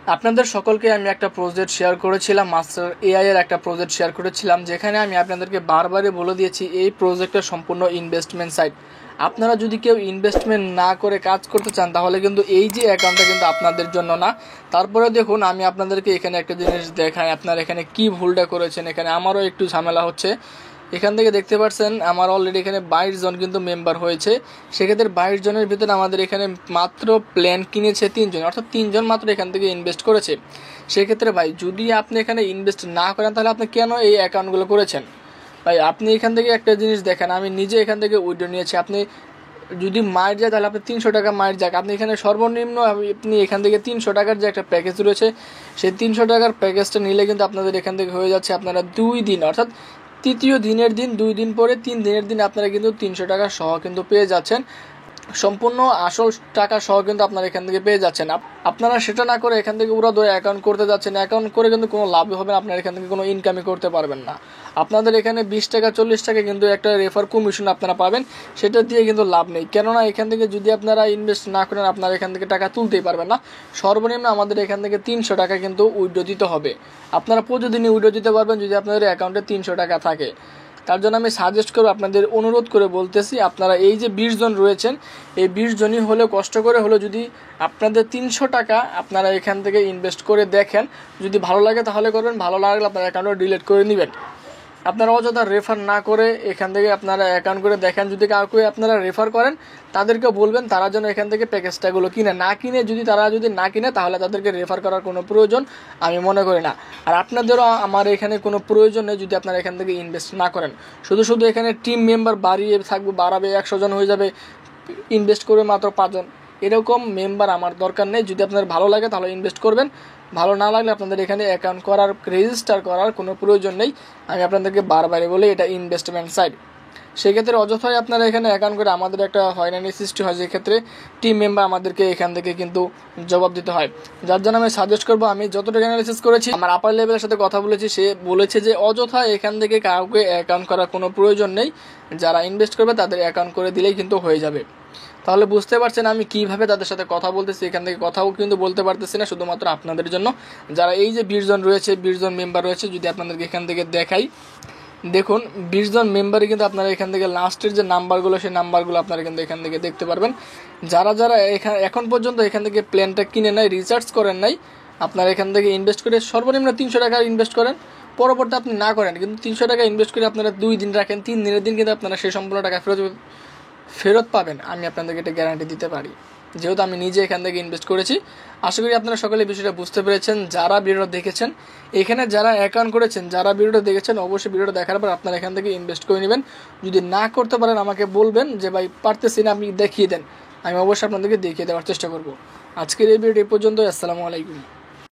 আপনাদের সকলকে আমি একটা প্রজেক্ট শেয়ার করেছিলাম, মাস্টার এআই এর একটা প্রজেক্ট শেয়ার করেছিলাম, যেখানে আমি আপনাদেরকে বারবারই বলে দিয়েছি এই প্রজেক্টটা সম্পূর্ণ ইনভেস্টমেন্ট সাইট। আপনারা যদি কেউ ইনভেস্টমেন্ট না করে কাজ করতে চান তাহলে কিন্তু এই যে অ্যাকাউন্টটা কিন্তু আপনাদের জন্য না। তারপরে দেখুন, আমি আপনাদেরকে এখানে একটা জিনিস দেখাই, আপনারা এখানে কি ভুলটা করেছেন। এখানে আমারও একটু ঝামেলা হচ্ছে। এখান থেকে দেখতে পাচ্ছেন আমার অলরেডি এখানে 22 জন কিন্তু মেম্বার হয়েছে। সেক্ষেত্রে 22 জনের ভিতরে আমাদের এখানে মাত্র প্ল্যান কিনেছে 3 জন, অর্থাৎ 3 জন মাত্র এখান থেকে ইনভেস্ট করেছে। সেক্ষেত্রে ভাই, যদি আপনি এখানে ইনভেস্ট না করেন তাহলে আপনি কেন এই অ্যাকাউন্টগুলো করেছেন? ভাই আপনি এখান থেকে একটা জিনিস দেখেন, আমি নিজে এখান থেকে উইথড্র নিয়েছি। আপনি যদি মাইট যায় তাহলে আপনি 300 টাকা মাইট যাক, আপনি এখানে সর্বনিম্ন আপনি এখান থেকে 300 টাকার যে একটা প্যাকেজ রয়েছে সেই 300 টাকার প্যাকেজটা নিলে কিন্তু আপনাদের এখান থেকে হয়ে যাচ্ছে আপনারা 2 দিন, অর্থাৎ তৃতীয় দিনের দিন 2 দিন পরে 3 দিনের দিন আপনারা কিন্তু 300 টাকা সহ কিন্তু পেয়ে যাচ্ছেন। সম্পূর্ণ আসল টাকা সহ কিন্তু আপনারা এখান থেকে পেয়ে যাচ্ছেন। আপনারা সেটা না করে এখান থেকে পুরো অ্যাকাউন্ট করতে যাচ্ছেন। অ্যাকাউন্ট করে কিন্তু কোনো লাভ হবে না, আপনারা এখান থেকে কোনো ইনকামই করতে পারবেন না। আপনাদের এখানে 20 টাকা 40 টাকা কিন্তু একটা রেফার কমিশন আপনারা পাবেন, সেটা দিয়ে কিন্তু লাভ নেই। কেননা এখান থেকে যদি আপনারা ইনভেস্ট না করেন আপনারা এখান থেকে টাকা তুলতেই পারবেন না। সর্বনিম্ন আমাদের এখান থেকে 300 টাকা কিন্তু উইথড্র দিতে হবে। আপনারা প্রতিদিনই উইথড্র দিতে পারবেন যদি আপনাদের অ্যাকাউন্টে 300 টাকা থাকে। তার জন্য আমি সাজেস্ট করব, আপনাদের অনুরোধ করে বলতেছি, আপনারা এই যে 20 জন রয়েছেন এই 20 জনই হলেও কষ্ট করে হলেও যদি আপনাদের 300 টাকা আপনারা এখান থেকে ইনভেস্ট করে দেখেন, যদি ভালো লাগে তাহলে করবেন, ভালো লাগলে আপনার অ্যাকাউন্টও ডিলিট করে নেবেন। আপনারা অযথা রেফার না করে এখান থেকে আপনারা অ্যাকাউন্ট করে দেখেন। যদি কাউকে আপনারা রেফার করেন তাদেরকে বলবেন তারা যেন এখান থেকে প্যাকেজটাগুলো কিনে না কিনে, যদি তারা না কিনে তাহলে তাদেরকে রেফার করার কোনো প্রয়োজন আমি মনে করি না। আর আপনাদেরও আমার এখানে কোনো প্রয়োজন নেই যদি আপনারা এখান থেকে ইনভেস্ট না করেন। শুধু শুধু এখানে টিম মেম্বার বাড়াবে 100 জন হয়ে যাবে, ইনভেস্ট করবে মাত্র 5 জন, এরকম মেম্বার আমার দরকার নেই। যদি আপনার ভালো লাগে তাহলে ইনভেস্ট করবেন, ভালো না লাগলে আপনাদের এখানে অ্যাকাউন্ট করার রেজিস্টার করার কোনো প্রয়োজন নেই। আমি আপনাদেরকে বারবারই বলি এটা ইনভেস্টমেন্ট সাইট। সেক্ষেত্রে অযথাই আপনারা এখানে অ্যাকাউন্ট করে আমাদের একটা হয়রানি সৃষ্টি হয়, যেক্ষেত্রে টিম মেম্বার আমাদেরকে এখান থেকে কিন্তু জবাব দিতে হয়। যার জন্য আমি সাজেস্ট করবো, আমি যতটুকু অ্যানালিসিস করেছি আমার আপার লেভেলের সাথে কথা বলেছি, সে বলেছে যে অযথা এখান থেকে কাউকে অ্যাকাউন্ট করার কোনো প্রয়োজন নেই, যারা ইনভেস্ট করবে তাদের অ্যাকাউন্ট করে দিলেই কিন্তু হয়ে যাবে। তাহলে বুঝতে পারছেন আমি কিভাবে তাদের সাথে কথা বলতেছি। এখান থেকে কথাও কিন্তু বলতে পারতেছি না, শুধুমাত্র আপনাদের জন্য। যারা এই যে 20 জন রয়েছে, 20 জন মেম্বার রয়েছে, যদি আপনাদেরকে এখান থেকে দেখাই, দেখুন 20 জন মেম্বারই কিন্তু আপনারা এখান থেকে লাস্টের যে নাম্বারগুলো সেই নাম্বারগুলো আপনারা কিন্তু এখান থেকে দেখতে পারবেন। যারা যারা এখন পর্যন্ত এখান থেকে প্ল্যানটা কিনে নাই, রিচার্জ করেন নাই, আপনারা এখান থেকে ইনভেস্ট করে সর্বনিম্ন 300 টাকা ইনভেস্ট করেন। পরবর্তী আপনি না করেন, কিন্তু 300 টাকা ইনভেস্ট করে আপনারা 2 দিন রাখেন, 3 দিনের দিন কিন্তু আপনারা সেই সম্পূর্ণ টাকা ফেরত পাবেন। আমি আপনাদেরকে এটা গ্যারান্টি দিতে পারি, যেহেতু আমি নিজে এখান থেকে ইনভেস্ট করেছি। আশা করি আপনারা সকলে বিষয়টা বুঝতে পেরেছেন। যারা ভিডিওটা দেখেছেন, এখানে যারা অ্যাকাউন্ট করেছেন, যারা ভিডিওটা দেখেছেন, অবশ্যই ভিডিওটা দেখার পর আপনারা এখান থেকে ইনভেস্ট করে নেবেন। যদি না করতে পারেন আমাকে বলবেন যে ভাই পারতেছি না, আপনি দেখিয়ে দেন, আমি অবশ্যই আপনাদেরকে দেখিয়ে দেওয়ার চেষ্টা করব। আজকের এই ভিডিও এই পর্যন্ত। আসসালামু আলাইকুম।